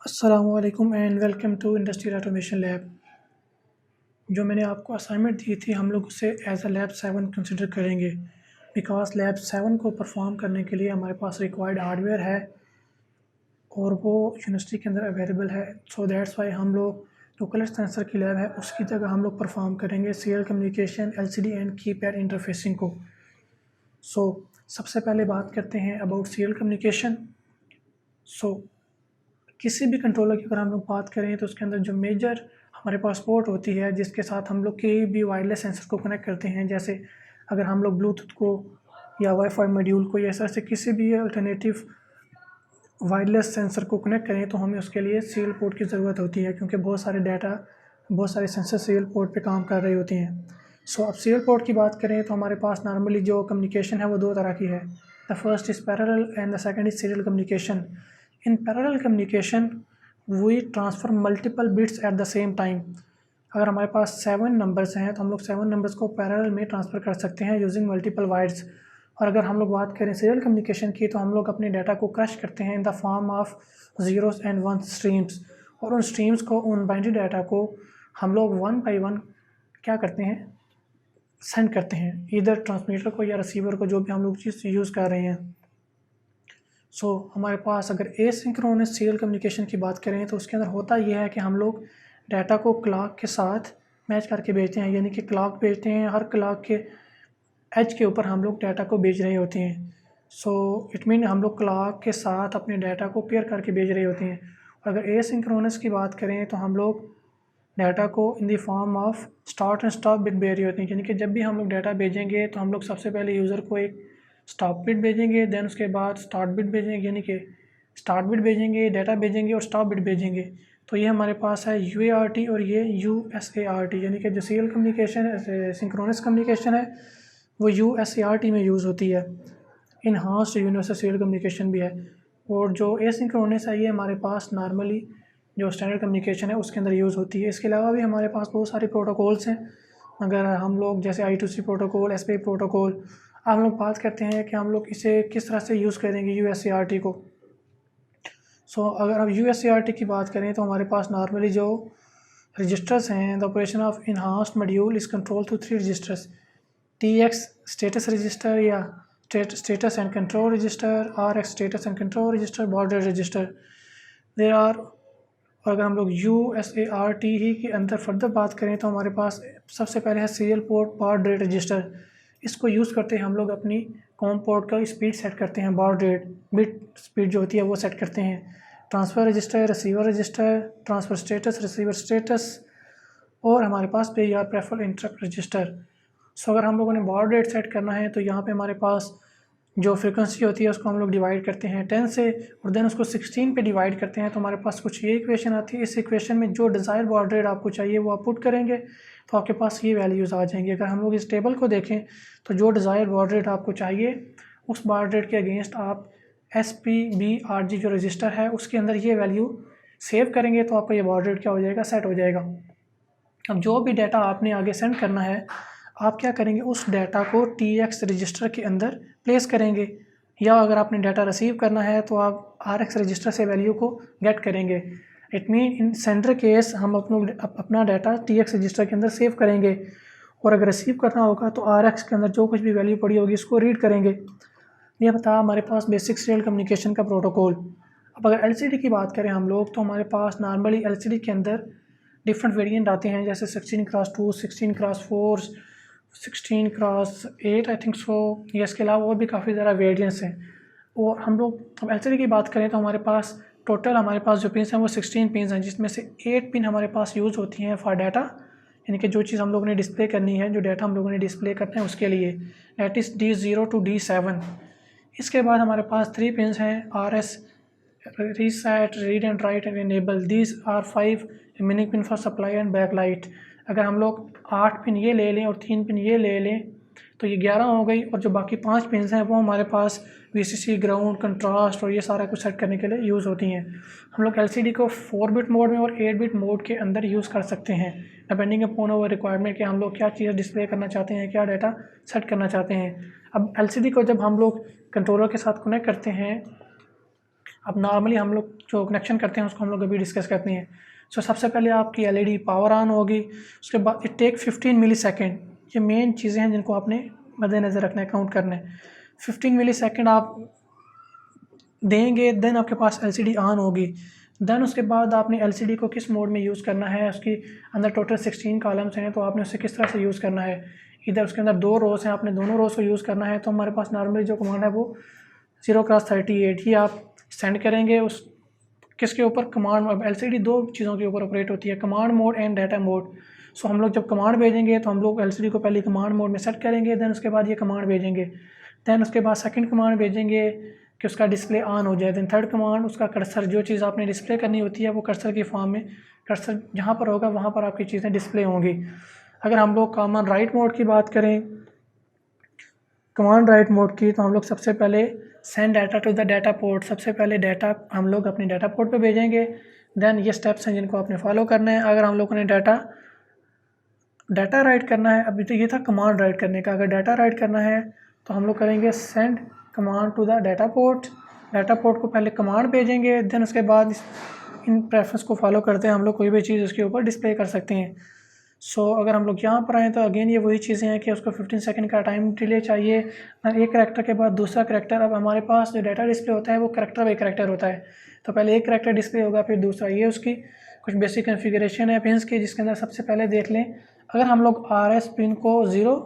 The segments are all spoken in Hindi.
अस्सलामुअलैकुम and welcome to industrial automation lab. जो मैंने आपको असाइनमेंट दी थी हम लोग उसे एज अ लैब 7 कंसिडर करेंगे बिकॉज लैब 7 को परफॉर्म करने के लिए हमारे पास रिक्वायर्ड हार्डवेयर है और वो यूनिवर्सिटी के अंदर अवेलेबल है। सो दैट्स वाई हम लोग जो कलर सेंसर की लैब है उसकी जगह हम लोग परफॉर्म करेंगे serial communication, LCD and keypad interfacing को। सबसे पहले बात करते हैं अबाउट सीरियल कम्युनिकेशन। किसी भी कंट्रोलर की अगर हम लोग बात करें तो उसके अंदर जो मेजर हमारे पास पोर्ट होती है जिसके साथ हम लोग कोई भी वायरलेस सेंसर को कनेक्ट करते हैं, जैसे अगर हम लोग ब्लूटूथ को या वाईफाई मॉड्यूल को या ऐसे किसी भी अल्टरनेटिव वायरलेस सेंसर को कनेक्ट करें तो हमें उसके लिए सीरियल पोर्ट की ज़रूरत होती है, क्योंकि बहुत सारे सेंसर सीरियल पोर्ट पे काम कर रहे होते हैं। अब सीरियल पोर्ट की बात करें तो हमारे पास नॉर्मली जो कम्युनिकेशन है वो दो तरह की है। The first is parallel and the second is serial communication. In parallel communication, we transfer multiple bits at the same time। अगर हमारे पास 7 नंबर्स हैं तो हम लोग 7 नंबर्स को पैरेलल में ट्रांसफ़र कर सकते हैं यूजिंग मल्टीपल वाइड्स। और अगर हम लोग बात करें सीरियल कम्युनिकेशन की तो हम लोग अपने डाटा को क्रश करते हैं in the form of zeros and ones streams, और उन स्ट्रीम्स को, उन बाइनरी डाटा को हम लोग वन बाई वन क्या करते हैं, सेंड करते हैं इधर ट्रांसमीटर को या रिसीवर को, जो भी हम लोग चीज़ यूज़ कर रहे हैं। हमारे पास अगर एसिंक्रोनस सीरियल कम्युनिकेशन की बात करें तो उसके अंदर होता यह है कि हम लोग डाटा को क्लॉक के साथ मैच करके भेजते हैं, यानी कि क्लॉक भेजते हैं, हर क्लॉक के एज के ऊपर हम लोग डाटा को भेज रहे होते हैं। इट मीन हम लोग क्लॉक के साथ अपने डाटा को पेयर करके भेज रहे होते हैं। और अगर एसिंक्रोनस की बात करें तो हम लोग डाटा को इन the form of start and stop bit भेज रहे होते हैं, यानी कि जब भी हम लोग डाटा भेजेंगे तो हम लोग सबसे पहले यूज़र को एक स्टॉप बिट भेजेंगे, देन उसके बाद स्टार्ट बिट भेजेंगे, यानी कि स्टार्ट बिट भेजेंगे, डाटा भेजेंगे और स्टॉप बिट भेजेंगे। तो ये हमारे पास है UART और ये USART, यानी कि जो सीरियल कम्युनिकेशन है, सिंक्रोनस कम्युनिकेशन है, वो USART में यूज़ होती है। इनहांस्ड यूनिवर्सल सीरियल कम्युनिकेशन भी है। और जो एसिंक्रोनस है ये हमारे पास नॉर्मली जो स्टैंडर्ड कम्युनिकेशन है उसके अंदर यूज़ होती है। इसके अलावा भी हमारे पास बहुत सारे प्रोटोकॉल्स हैं। अगर हम लोग जैसे I2C प्रोटोकॉल, SPI प्रोटोकॉल, हम लोग बात करते हैं कि हम लोग इसे किस तरह से यूज़ करेंगे USART को। अगर हम USART की बात करें तो हमारे पास नॉर्मली जो रजिस्टर्स हैं, the operation of enhanced module is control through 3 registers, TX status register या status and control register, RX status and control register, baud rate register. There are. और अगर हम लोग USART ही के अंदर फर्दर बात करें तो हमारे पास सबसे पहले है सीरियल पोर्ट बाड रेट रजिस्टर। इसको यूज़ करते हैं हम लोग अपनी कॉम पोर्ट का स्पीड सेट करते हैं, बाड रेट बिट स्पीड जो होती है वो सेट करते हैं। Transfer register, receiver register, transfer status, receiver status, और हमारे पास पे या प्रेफर इंटरप्ट रजिस्टर। अगर हम लोगों ने बाड रेट सेट करना है तो यहाँ पे हमारे पास जो फ्रिक्वेंसी होती है उसको हम लोग डिवाइड करते हैं 10 से, और देन उसको 16 पे डिवाइड करते हैं तो हमारे पास कुछ ये इक्वेशन आती है। इस इक्वेशन में जो डिज़ायर बाड रेट आपको चाहिए वो आप पुट करेंगे तो आपके पास ये वैल्यूज़ आ जाएंगी। अगर हम लोग इस टेबल को देखें तो जो डिज़ायर बाड रेट आपको चाहिए उस बाड रेट के अगेंस्ट आप SPBRG जो रजिस्टर है उसके अंदर ये वैल्यू सेव करेंगे तो आपका ये बाड रेट क्या हो जाएगा, सेट हो जाएगा। अब जो भी डाटा आपने आगे सेंड करना है आप क्या करेंगे, उस डाटा को TX रजिस्टर के अंदर प्लेस करेंगे, या अगर आपने डाटा रिसीव करना है तो आप RX रजिस्टर से वैल्यू को गेट करेंगे। It mean in centre case हम अपना डाटा TX रजिस्टर के अंदर सेव करेंगे, और अगर रिसीव करना होगा तो RX के अंदर जो कुछ भी वैल्यू पड़ी होगी उसको रीड करेंगे। ये बता हमारे पास बेसिक सीरियल कम्युनिकेशन का प्रोटोकॉल। अब अगर LCD की बात करें हम लोग तो हमारे पास नॉर्मली LCD के अंदर डिफरेंट वेरिएंट आते हैं, जैसे 16x2, 16x4, 16x8 I think so. या इसके अलावा और भी काफ़ी ज़्यादा वेरिएंट्स हैं। और हम लोग अब LCD की बात करें तो हमारे पास टोटल हमारे पास जो पिन्स हैं वो 16 पिन्स हैं, जिसमें से 8 पिन हमारे पास यूज़ होती हैं फॉर डाटा, यानी कि जो चीज़ हम लोगों ने डिस्प्ले करनी है, जो डाटा हम लोगों ने डिस्प्ले करना है उसके लिए, that is D0 to D7। इसके बाद हमारे पास 3 पिन्स हैं, RS, reset, read and write and enable. These are 5 remaining pin for supply and backlight. अगर हम लोग 8 पिन ये ले लें और 3 पिन ये ले लें तो ये 11 हो गई, और जो बाकी 5 पिन्स हैं वो हमारे पास VCC, ग्राउंड, कंट्रास्ट और ये सारा कुछ सेट करने के लिए यूज़ होती हैं। हम लोग LCD को 4 बिट मोड में और 8 बिट मोड के अंदर यूज़ कर सकते हैं, डिपेंडिंग अपॉन अवर रिक्वायरमेंट कि हम लोग क्या चीज़ डिस्प्ले करना चाहते हैं, क्या डाटा सेट करना चाहते हैं। अब LCD को जब हम लोग कंट्रोलर के साथ कनेक्ट करते हैं अब नॉर्मली हम लोग जो कनेक्शन करते हैं उसको हम लोग अभी डिस्कस करते हैं। सो सबसे पहले आपकी एलईडी पावर ऑन होगी, उसके बाद इट टेक 15 मिली सेकेंड। ये मेन चीज़ें हैं जिनको आपने मद्देनज़र रखना है, काउंट करना है। 15 मिली सेकेंड आप देंगे, देन आपके पास एलसीडी ऑन होगी। देन उसके बाद आपने एलसीडी को किस मोड में यूज़ करना है, उसकी अंदर टोटल 16 कॉलम्स हैं, तो आपने उसे किस तरह से यूज़ करना है। इधर उसके अंदर 2 रोज़ हैं, आपने दोनों रोज़ को यूज़ करना है। तो हमारे पास नॉर्मली जो कमांड है वो 0x38 ही आप सेंड करेंगे। उस किसके ऊपर, कमांड। अब एलसीडी 2 चीज़ों के ऊपर ऑपरेट होती है, command mode and data mode. So हम लोग जब कमांड भेजेंगे तो हम लोग एलसीडी को पहले कमांड मोड में सेट करेंगे, देन उसके बाद ये कमांड भेजेंगे। देन उसके बाद सेकंड कमांड भेजेंगे कि उसका डिस्प्ले ऑन हो जाए। देन थर्ड कमांड, उसका कर्सर, जो चीज़ आपने डिस्प्ले करनी होती है वो कर्सर की फॉर्म में, कर्सर जहाँ पर होगा वहाँ पर आपकी चीज़ें डिस्प्ले होंगी। अगर हम लोग कॉमन राइट मोड की बात करें, कमांड राइट मोड की, तो हम लोग सबसे पहले send data to the data port, सबसे पहले डाटा हम लोग अपने डाटा पोर्ट पे भेजेंगे। देन ये स्टेप्स हैं जिनको आपने फॉलो करना है। अगर हम लोगों ने डाटा राइट करना है, अभी तो ये था कमांड राइट करने का, अगर डाटा राइट करना है तो हम लोग करेंगे send command to the data port. Data port को पहले कमांड भेजेंगे, देन उसके बाद इन प्रेफरेंस को फॉलो करते हैं हम लोग कोई भी चीज़ उसके ऊपर डिस्प्ले कर सकते हैं। सो अगर हम लोग यहाँ पर आएँ तो अगेन ये वही चीज़ें हैं कि उसको 15 सेकंड का टाइम डिले चाहिए। एक करैक्टर के बाद दूसरा करैक्टर। अब हमारे पास जो डाटा डिस्प्ले होता है वो करैक्टर बाई करैक्टर होता है, तो पहले एक करैक्टर डिस्प्ले होगा फिर दूसरा। ये उसकी कुछ बेसिक कॉन्फ़िगरेशन है पिन्स की, जिसके अंदर सबसे पहले देख लें, अगर हम लोग RS पिन को 0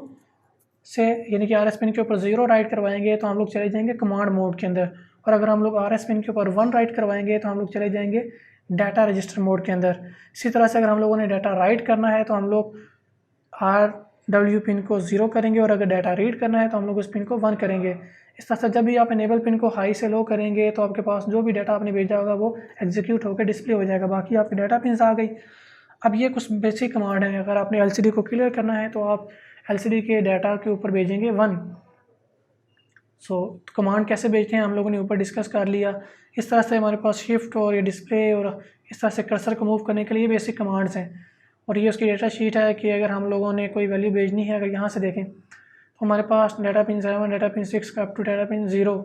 से, यानी कि RS पिन के ऊपर 0 राइट करवाएंगे तो हम लोग चले जाएंगे कमांड मोड के अंदर, और अगर हम लोग RS पिन के ऊपर 1 राइट करवाएंगे तो हम लोग चले जाएंगे डाटा रजिस्टर मोड के अंदर। इसी तरह से अगर हम लोगों ने डाटा राइट करना है तो हम लोग RW पिन को 0 करेंगे, और अगर डाटा रीड करना है तो हम लोग उस पिन को 1 करेंगे। इस तरह से जब भी आप इनेबल पिन को हाई से लो करेंगे तो आपके पास जो भी डाटा आपने भेजा होगा वो एग्जीक्यूट होकर डिस्प्ले हो जाएगा, बाकी आपकी डाटा पिन्स आ गई। अब ये कुछ बेसिक कमांड है। अगर आपने एलसीडी को क्लियर करना है तो आप एलसीडी के डाटा के ऊपर भेजेंगे 1। सो कमांड कैसे भेजते हैं हम लोगों ने ऊपर डिस्कस कर लिया। इस तरह से हमारे पास शिफ्ट और ये डिस्प्ले और इस तरह से कर्सर को मूव करने के लिए बेसिक कमांड्स हैं। और ये उसकी डेटा शीट है कि अगर हम लोगों ने कोई वैल्यू भेजनी है, अगर यहाँ से देखें तो हमारे पास data pin 7, data pin 6 up to data pin 0।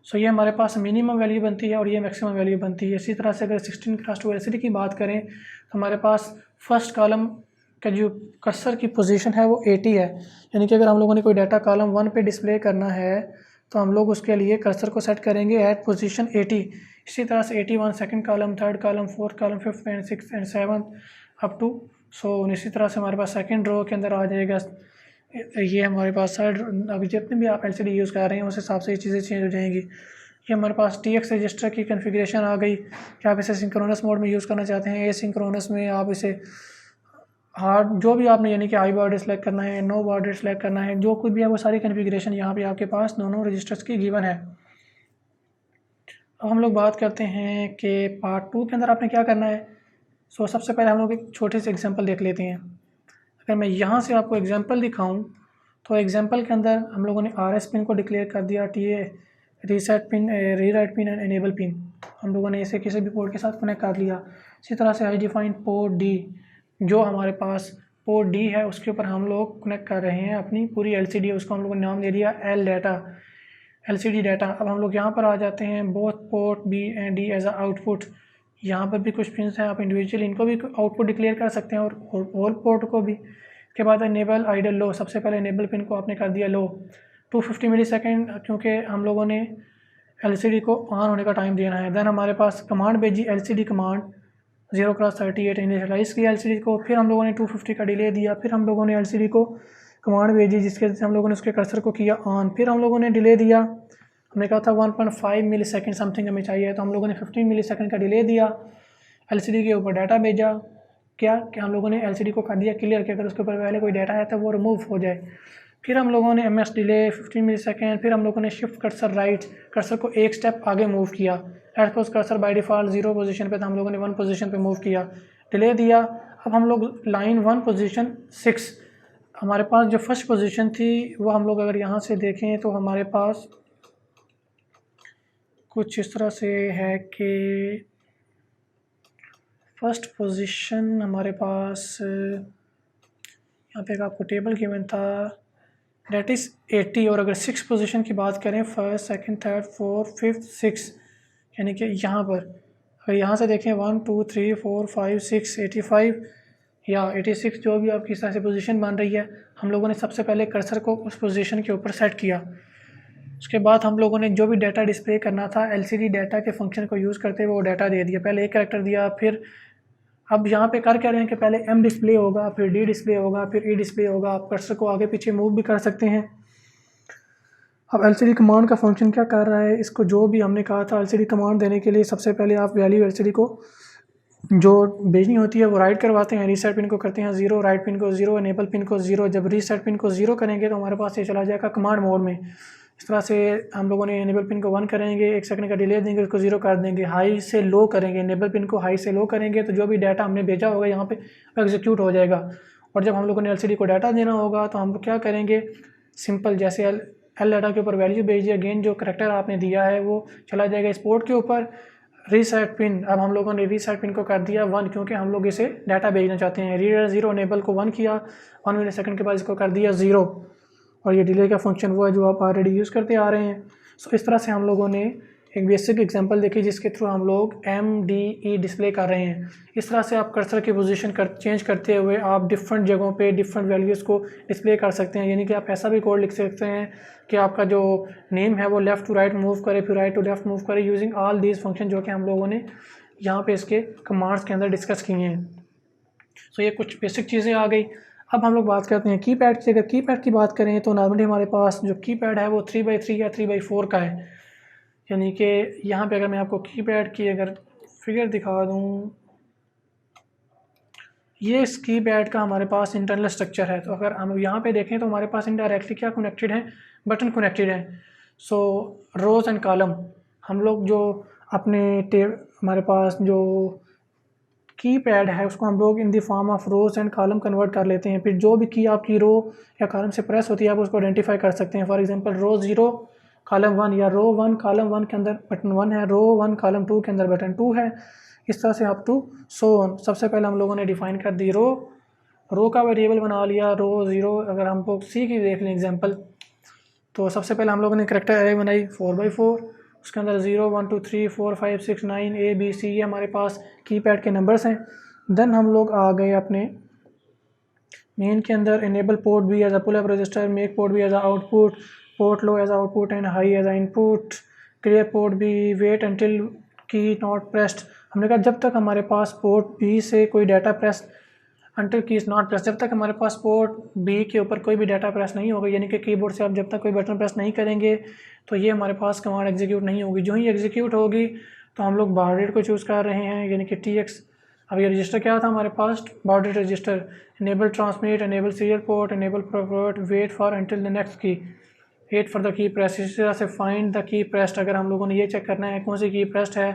So ये हमारे पास मिनिमम वैल्यू बनती है और ये मैक्सिमम वैल्यू बनती है। इसी तरह से अगर 16 क्लास 2 एलसीडी की बात करें तो हमारे पास फर्स्ट कॉलम का जो कर्सर की पोजीशन है वो 80 है, यानी कि अगर हम लोगों ने कोई डाटा कॉलम 1 पे डिस्प्ले करना है तो हम लोग उसके लिए कर्सर को सेट करेंगे एट पोजीशन 80। इसी तरह से 81 second column, third column, fourth column, fifth and six and seventh up to. So इसी तरह से हमारे पास सेकंड रो के अंदर आ जाएगा ये हमारे पास थर्ड। अभी जितने भी आप एलसीडी यूज़ कर रहे हैं उस हिसाब से ये चीज़ें चेंज हो जाएंगी। ये हमारे पास TX रजिस्टर की कॉन्फ़िगरेशन आ गई कि आप इसे सिंक्रोनस मोड में यूज़ करना चाहते हैं, एसिंक्रोनस में आप इसे हार्ड जो भी आपने, यानी कि हाई बार सेलेक्ट करना है, नो बार सेलेक्ट करना है, जो कुछ भी है वो सारी कॉन्फ़िगरेशन यहाँ पे आपके पास दोनों रजिस्टर्स की गिवन है। अब हम लोग बात करते हैं कि पार्ट 2 के अंदर आपने क्या करना है। सो सबसे पहले हम लोग एक छोटे से एग्जांपल देख लेते हैं। अगर मैं यहाँ से आपको एग्जांपल दिखाऊं तो एग्जांपल के अंदर हम लोगों ने RS पिन को डिक्लेयर कर दिया, TA reset pin, rewrite pin and enable pin, हम लोगों ने इसे किसी भी पोर्ट के साथ कनेक्ट कर लिया। इसी तरह से आई डिफाइंड पोर्ट D, जो हमारे पास पोर्ट D है उसके ऊपर हम लोग कनेक्ट कर रहे हैं अपनी पूरी LCD, उसको हम लोगों ने नाम दे दिया L डाटा, LCD डाटा। अब हम लोग यहाँ पर आ जाते हैं, both port B and D as a output. यहाँ पर भी कुछ पिन्स हैं, आप इंडिविजुअली इनको भी आउटपुट डिक्लेयर कर सकते हैं और ऑल पोर्ट को भी। उसके बाद इनेबल आइडल लो, सबसे पहले इनेबल पिन को आपने कर दिया लो 250 मिली सेकेंड, क्योंकि हम लोगों ने LCD को ऑन होने का टाइम देना है। देन हमारे पास कमांड भेजी LCD कमांड 0x38 इनिशियलाइज़ किया LCD को, फिर हम लोगों ने 250 का डिले दिया, फिर हम लोगों ने LCD को कमांड भेजी जिसके हम लोगों ने उसके कर्सर को किया ऑन, फिर हम लोगों ने डिले दिया, हमने कहा था 1.5 मिली सेकेंड समथिंग हमें चाहिए, तो हम लोगों ने 15 मिली सेकेंड का डिले दिया, LCD के ऊपर डाटा भेजा। क्या कि हम लोगों ने LCD को कर दिया क्लियर कि अगर उसके ऊपर पहले कोई डाटा है तो वो रिमूव हो जाए। फिर हम लोगों ने MS डिले 15 मिली सेकेंड, फिर हम लोगों ने शिफ्ट कर्सर राइट, कर्सर को एक स्टेप आगे मूव किया। Suppose cursor by default 0 position पे था, हम लोगों ने 1 पोजीशन पे मूव किया, डिले दिया। अब हम लोग लाइन 1 पोजीशन 6, हमारे पास जो फर्स्ट पोजीशन थी वो हम लोग अगर यहाँ से देखें तो हमारे पास कुछ इस तरह से है कि फर्स्ट पोजीशन हमारे पास यहाँ पे आपको टेबल गिवन था डेट इज़ 80, और अगर 6 पोजीशन की बात करें first second third fourth fifth 6, यानी कि यहाँ पर अगर यहाँ से देखें 1 2 3 4 5 6 85 या 86 जो भी आपकी इस तरह से पोजीशन बन रही है, हम लोगों ने सबसे पहले कर्सर को उस पोजीशन के ऊपर सेट किया। उसके बाद हम लोगों ने जो भी डाटा डिस्प्ले करना था एलसीडी डाटा के फंक्शन को यूज़ करते हुए वो डाटा दे दिया। पहले एक कैरेक्टर दिया, फिर अब यहाँ पे कर क्या रहे हैं कि पहले एम डिस्प्ले होगा, फिर डी डिस्प्ले होगा, फिर ई डिस्प्ले होगा। आप कर्सर को आगे पीछे मूव भी कर सकते हैं। अब एलसीडी कमांड का फंक्शन क्या कर रहा है, इसको जो भी हमने कहा था एलसीडी कमांड देने के लिए सबसे पहले आप वैल्यू एलसीडी को जो भेजनी होती है वो राइट करवाते हैं। रीसेट पिन को करते हैं 0, राइट पिन को 0, इनेबल पिन को 0। जब रीसेट पिन को 0 करेंगे तो हमारे पास ये चला जाएगा कमांड मोड में। इस तरह से हम लोगों ने इनेबल पिन को 1 करेंगे, 1 सेकंड का डिले देंगे, उसको 0 कर देंगे। हाई से लो करेंगे, इनेबल पिन को हाई से लो करेंगे तो जो भी डाटा हमने भेजा होगा यहाँ पे एग्जीक्यूट हो जाएगा। और जब हम लोगों ने एलसीडी को डाटा देना होगा तो हम क्या करेंगे, सिंपल जैसे एल डाटा के ऊपर वैल्यू भेज दिया, अगेन जो करैक्टर आपने दिया है वो चला जाएगा इस पोर्ट के ऊपर। रीसेट पिन, अब हम लोगों ने रीसेट पिन को कर दिया 1 क्योंकि हम लोग इसे डाटा भेजना चाहते हैं। रीडर 0 इनेबल को 1 किया, 1 मिली सेकंड के बाद इसको कर दिया 0। और ये डिले का फंक्शन वो है जो आप ऑलरेडी यूज़ करते आ रहे हैं। सो इस तरह से हम लोगों ने एक बेसिक एग्जांपल देखी जिसके थ्रू हम लोग MDE डिस्प्ले कर रहे हैं। इस तरह से आप कर्सर की पोजीशन चेंज करते हुए आप डिफरेंट जगहों पे डिफरेंट वैल्यूज़ को डिस्प्ले कर सकते हैं। यानी कि आप ऐसा भी कोड लिख सकते हैं कि आपका जो नेम है वो लेफ़्ट टू राइट मूव करे, फिर राइट टू लेफ़्ट मूव करे, यूजिंग ऑल दीज फंक्शन जो कि हम लोगों ने यहाँ पे इसके कमांड्स के अंदर डिस्कस किए हैं। सो ये कुछ बेसिक चीज़ें आ गई। अब हम लोग बात करते हैं कीपैड की। अगर कीपैड की बात करें तो नॉर्मली हमारे पास जो कीपैड है वो 3x3 या 3x4 का है। यानी कि यहाँ पे अगर मैं आपको कीपैड की अगर फिगर दिखा दूँ, ये इस कीपैड का हमारे पास इंटरनल स्ट्रक्चर है। तो अगर हम यहाँ पे देखें तो हमारे पास इनडायरेक्टली क्या कनेक्टेड है, बटन कनेक्टेड है। सो रोज़ एंड कॉलम, हम लोग जो अपने हमारे पास जो कीपैड है उसको हम लोग in the form of rows and column convert कर लेते हैं। फिर जो भी की आपकी रो या कॉलम से प्रेस होती है आप उसको आइडेंटिफाई कर सकते हैं। फॉर एग्जांपल रो 0 कॉलम 1 या रो 1 कॉलम 1 के अंदर बटन 1 है, रो 1 कॉलम 2 के अंदर बटन 2 है। इस तरह से अप टू सो ऑन। सबसे पहले हम लोगों ने डिफ़ाइन कर दी रो का वेरिएबल बना लिया रो 0। अगर हम लोग सी की देख लें एग्जांपल, तो सबसे पहले हम लोगों ने करैक्टर एरे बनाई 4x4, उसके अंदर 0 1 2 3 4 5 6 9 A B C ये हमारे पास कीपैड के नंबर्स हैं। देन हम लोग आ गए अपने मेन के अंदर, enable port B as a pull up register, make port B as a output, port low as a output and high as a input, clear port B, wait until key not pressed. हमने कहा जब तक हमारे पास पोर्ट बी से कोई डाटा प्रेस, अंटिल की इज़ नॉट प्रेस, जब तक हमारे पास पोर्ट बी के ऊपर कोई भी डाटा प्रेस नहीं होगा, यानी कि कीबोर्ड से आप जब तक कोई बटन प्रेस नहीं करेंगे तो ये हमारे पास कमांड एग्जीक्यूट नहीं होगी। जो ही एग्जीक्यूट होगी तो हम लोग बार रेट को चूज़ कर रहे हैं, यानी कि TX। अब ये रजिस्टर क्या था हमारे पास, baud rate register, enable transmit, enable serial port, enable forward, wait for until the next key, wait for the key press. इसी तरह से फाइंड द की प्रेस्ड, अगर हम लोगों ने ये चेक करना है कौन सी की प्रेस्ड है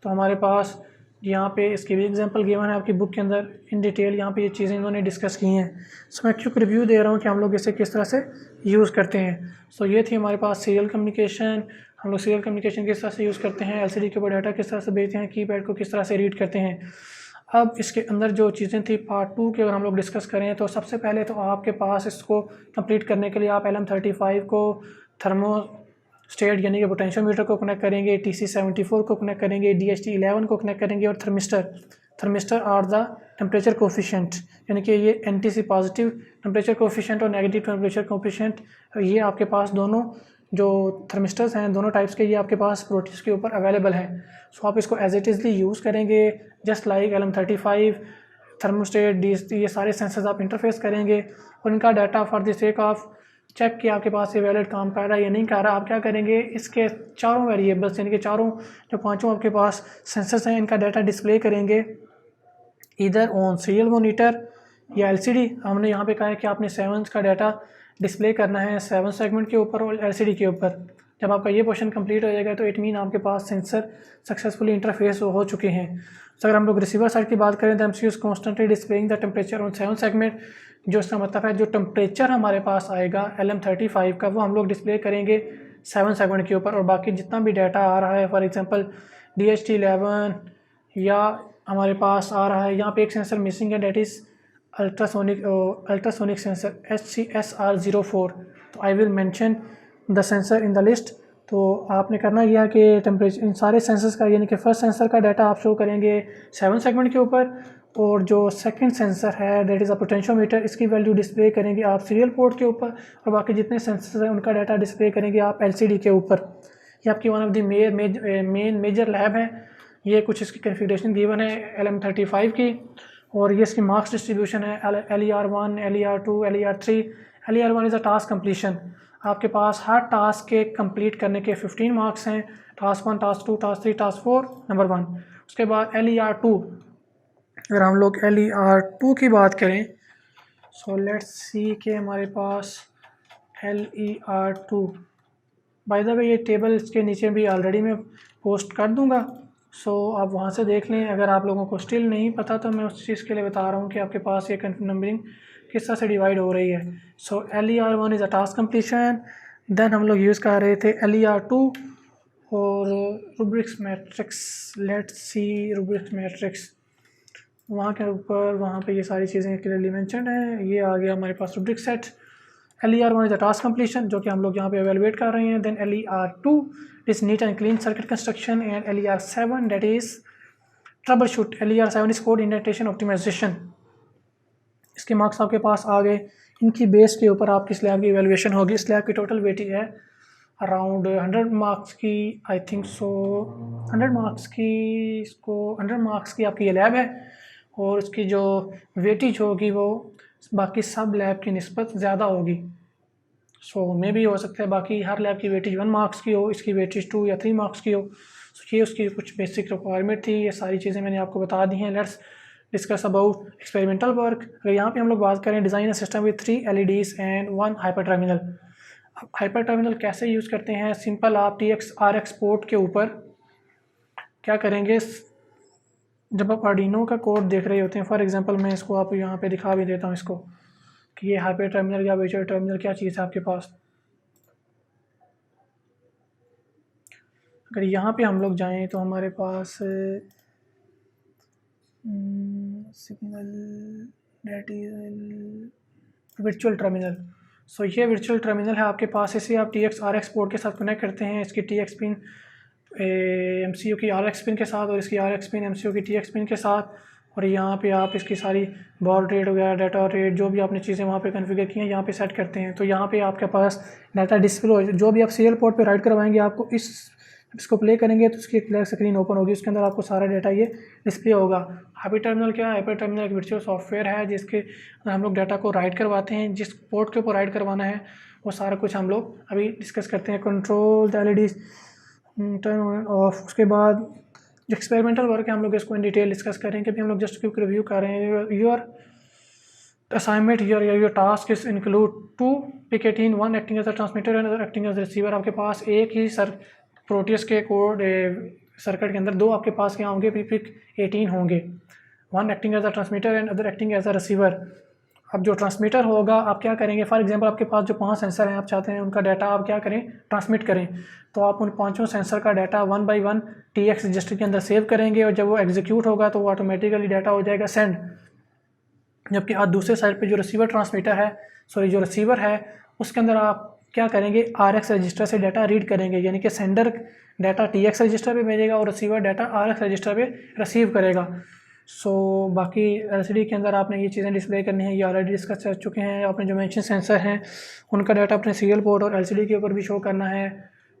तो हमारे पास यहाँ पे इसकी भी एग्जांपल गिवन है आपकी बुक के अंदर इन डिटेल। यहाँ पे ये चीज़ें इन्होंने डिस्कस की हैं। सो मैं क्विक रिव्यू दे रहा हूँ कि हम लोग इसे किस तरह से यूज़ करते हैं। सो ये थी हमारे पास सीरियल कम्युनिकेशन। हम लोग सीरियल कम्युनिकेशन किस तरह से यूज़ करते हैं, एलसीडी के ऊपर डाटा किस तरह से भेजते हैं, कीपैड को किस तरह से रीड करते हैं। अब इसके अंदर जो चीज़ें थी पार्ट 2 की अगर हम लोग डिस्कस करें तो सबसे पहले तो आपके पास इसको कंप्लीट करने के लिए आप LM35 को थर्मो स्टेट यानी कि पोटेंशियोमीटर को कनेक्ट करेंगे, TC74 को कनेक्ट करेंगे, DHT11 को कनेक्ट करेंगे और thermistor are the temperature coefficient, यानी कि ये NTC पॉजिटिव टेम्परेचर कोफिशिएंट और नेगेटिव टेम्परेचर कोफिशिएंट, ये आपके पास दोनों जो थर्मिस्टर्स हैं दोनों टाइप्स के ये आपके पास प्रोटीज के ऊपर अवेलेबल है। सो आप इसको एज इट इज़ली यूज़ करेंगे just like LM35 thermostat DHT, ये सारे सेंसर्स आप इंटरफेस करेंगे और इनका data for the sake of check कि आपके पास ये वैलिड काम कर रहा है या नहीं कर रहा, आप क्या करेंगे इसके चारों वेरिएबल्स यानी कि चारों जो पांचों आपके पास सेंसर्स हैं इनका डाटा डिस्प्ले करेंगे इधर ऑन सीरियल मॉनिटर या LCD। हमने यहाँ पे कहा है कि आपने 7 का डाटा डिस्प्ले करना है 7 सेगमेंट के ऊपर और LCD के ऊपर। जब आपका ये पोर्शन कंप्लीट हो जाएगा तो इट मीन आपके पास सेंसर सक्सेसफुली इंटरफेस हो चुके हैं। तो अगर हम लोग रिसीवर साइड की बात करें तो MCU constantly displaying the temperature on 7 segment, जो इसका मतलब है जो टेम्परेचर हमारे पास आएगा LM35 का वो हम लोग डिस्प्ले करेंगे 7 सेगमेंट के ऊपर। और बाकी जितना भी डाटा आ रहा है फॉर एग्जांपल DHT11 या हमारे पास आ रहा है, यहाँ पे एक सेंसर मिसिंग है that is ultrasonic sensor HCSR04। तो I will mention the sensor in the list तो आपने करना यह है कि टेम्परेचर इन सारे सेंसर्स का, यानी कि फर्स्ट सेंसर का डाटा आप शो करेंगे 7 सेगमेंट के ऊपर, और जो सेकंड सेंसर है दैट इज़ अ पोटेंशियोमीटर, इसकी वैल्यू डिस्प्ले करेंगे आप सीरियल पोर्ट के ऊपर, और बाकी जितने सेंसर्स हैं उनका डाटा डिस्प्ले करेंगे आप एलसीडी के ऊपर। ये आपकी one of the main major lab है। ये कुछ इसकी कॉन्फ़िगरेशन गिवन है LM35 की, और ये इसकी मार्क्स डिस्ट्रीब्यूशन है LER1, LER2, LER3। LER1 is a task completion. आपके पास हर टास्क के कंप्लीट करने के 15 मार्क्स हैं, task 1, task 2, task 3, task 4, number 1। उसके बाद LER2, अगर हम लोग LER2 की बात करें, सो लेट्स सी कि हमारे पास LER2, बाय द वे ये टेबल इसके नीचे भी ऑलरेडी मैं पोस्ट कर दूंगा, सो आप वहाँ से देख लें। अगर आप लोगों को स्टिल नहीं पता तो मैं उस चीज़ के लिए बता रहा हूँ कि आपके पास ये नंबरिंग किस तरह से डिवाइड हो रही है। So LER1 is a task completion, then हम लोग यूज़ कर रहे थे LER2 और rubrics matrix. Let's see rubrics matrix, वहाँ के ऊपर वहाँ पे ये सारी चीज़ें क्लियरली मेंशन्ड हैं। ये आ गया हमारे पास rubric set. LER1 is a task completion, जो कि हम लोग यहाँ पे एवेलुएट कर रहे हैं। Then LER2 is neat and clean circuit construction, and LER7 that is trouble shoot. LER7 is code indentation optimization. इसके मार्क्स आपके पास आ गए। इनकी बेस के ऊपर आपकी स्लैब की एवेलुएशन होगी। इस स्लैब की टोटल वेटेज है अराउंड 100 मार्क्स की, आई थिंक सो 100 मार्क्स की। इसको 100 मार्क्स की आपकी ये लैब है, और इसकी जो वेटेज होगी वो बाकी सब लैब की निस्बत ज़्यादा होगी। सो मे भी हो सकता है बाकी हर लैब की वेटेज 1 मार्क्स की हो, इसकी वेटेज 2 या 3 मार्क्स की हो। ये उसकी कुछ बेसिक रिक्वायरमेंट थी। ये सारी चीज़ें मैंने आपको बता दी हैं। Let's discuss about experimental work. अगर यहाँ पे हम लोग बात करें design system with 3 LEDs and 1 hyper terminal. अब हाइपर टर्मिनल कैसे यूज़ करते हैं? सिंपल, आप TX RX पोर्ट के ऊपर क्या करेंगे, जब आप आर्डिनो का कोड देख रहे होते हैं, फॉर एग्जांपल मैं इसको आप यहाँ पे दिखा भी देता हूँ इसको कि ये हाइपर टर्मिनल या वर्चुअल टर्मिनल क्या चीज़ है आपके पास। अगर यहाँ पे हम लोग जाएं तो हमारे पास signal that is virtual terminal. So ये वर्चुअल टर्मिनल है आपके पास। इसे आप TX RX पोर्ट के साथ कनेक्ट करते हैं। इसकी TX पिन MCU की RX पिन के साथ, और इसकी RX पिन MCU की TX पिन के साथ, और यहाँ पे आप इसकी सारी बॉड रेट वगैरह, डाटा रेट, जो भी आपने चीज़ें वहाँ पे कॉन्फ़िगर की हैं यहाँ पे सेट करते हैं। तो यहाँ पे आपके पास डाटा डिस्प्ले हो, जो भी आप सीरियल पोर्ट पे राइट करवाएंगे आपको इसको प्ले करेंगे तो उसकी क्लियर स्क्रीन ओपन होगी, उसके अंदर आपको सारा डाटा ये डिस्प्ले होगा। हाइपर टर्मिनल क्या है? हाइपर टर्मिनल एक वर्चुअल सॉफ्टवेयर है जिसके हम लोग डाटा को राइट करवाते हैं। जिस पोर्ट के ऊपर राइट करवाना है वो सारा कुछ हम लोग अभी डिस्कस करते हैं। Control LED turn on off. उसके बाद जो एक्सपेरिमेंटल वर्क है हम लोग इसको इन डिटेल डिस्कस करेंगे। अभी हम लोग जस्ट क्विक रिव्यू कर रहे हैं। Your assignment your task is include 2 PIC 18, 1 acting as a transmitter and other acting as receiver. आपके पास एक ही प्रोटियस के कोड सर्किट के अंदर 2 आपके पास क्या होंगे, PIC 18 होंगे, 1 acting as a transmitter and other acting as a receiver. अब जो ट्रांसमीटर होगा आप क्या करेंगे, फॉर एग्जांपल आपके पास जो 5 सेंसर हैं, आप चाहते हैं उनका डाटा आप क्या करें, ट्रांसमिट करें। तो आप उन 5 सेंसर का डाटा 1 बाई 1 TX रजिस्टर के अंदर सेव करेंगे, और जब वो एग्जीक्यूट होगा तो वो ऑटोमेटिकली डाटा हो जाएगा सेंड। जबकि आज दूसरे साइड पे जो रिसीवर ट्रांसमीटर है, सॉरी जो रिसीवर है, उसके अंदर आप क्या करेंगे, RX रजिस्टर से डाटा रीड करेंगे, यानी कि सेंडर डाटा TX रजिस्टर पे भेजेगा और रिसीवर डाटा RX रजिस्टर पे रिसीव करेगा। सो बाकी LCD के अंदर आपने ये चीज़ें डिस्प्ले करनी है, ये ऑलरेडी डिस्कस कर चुके हैं। आपने जो मेंशन सेंसर हैं उनका डाटा अपने सीरियल पोर्ट और LCD के ऊपर भी शो करना है,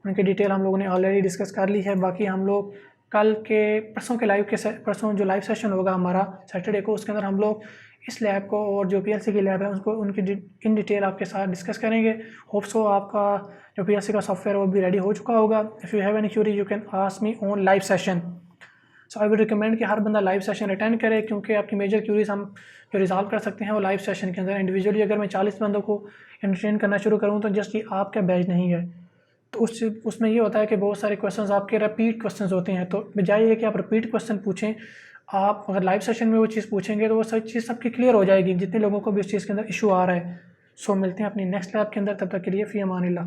उनकी डिटेल हम लोगों ने ऑलरेडी डिस्कस कर ली है। बाकी हम लोग कल के परसों जो लाइव सेशन होगा हमारा सैटरडे को, उसके अंदर हम लोग इस लैब को और जो PLC की लैब है उसको उनकी इन डिटेल आपके साथ डिस्कस करेंगे। होप सो आपका जो PLC का सॉफ्टवेयर वो भी रेडी हो चुका होगा। If you have any Curie you can ask me on live session. So I would recommend कि हर बंदा लाइव सेशन अटेंड करे, क्योंकि आपकी मेजर क्यूरीज हम जो रिजॉल्व कर सकते हैं वो लाइव सेशन के अंदर। इंडिविजुअली अगर मैं 40 बंदों को एंटरटेन करना शुरू करूँ तो जस्ट ये आपका बैच नहीं है, तो उसमें ये होता है कि बहुत सारे क्वेश्चंस आपके रिपीट क्वेश्चंस होते हैं। तो बजाय ये कि आप रिपीट क्वेश्चन पूछें, आप अगर लाइव सेशन में वो चीज़ पूछेंगे तो वो सब चीज़ सबकी क्लियर हो जाएगी, जितने लोगों को भी इस चीज़ के अंदर इशू आ रहा है। सो मिलते हैं अपनी नेक्स्ट लैब के अंदर, तब तक के लिए फ़ी अमान अल्लाह।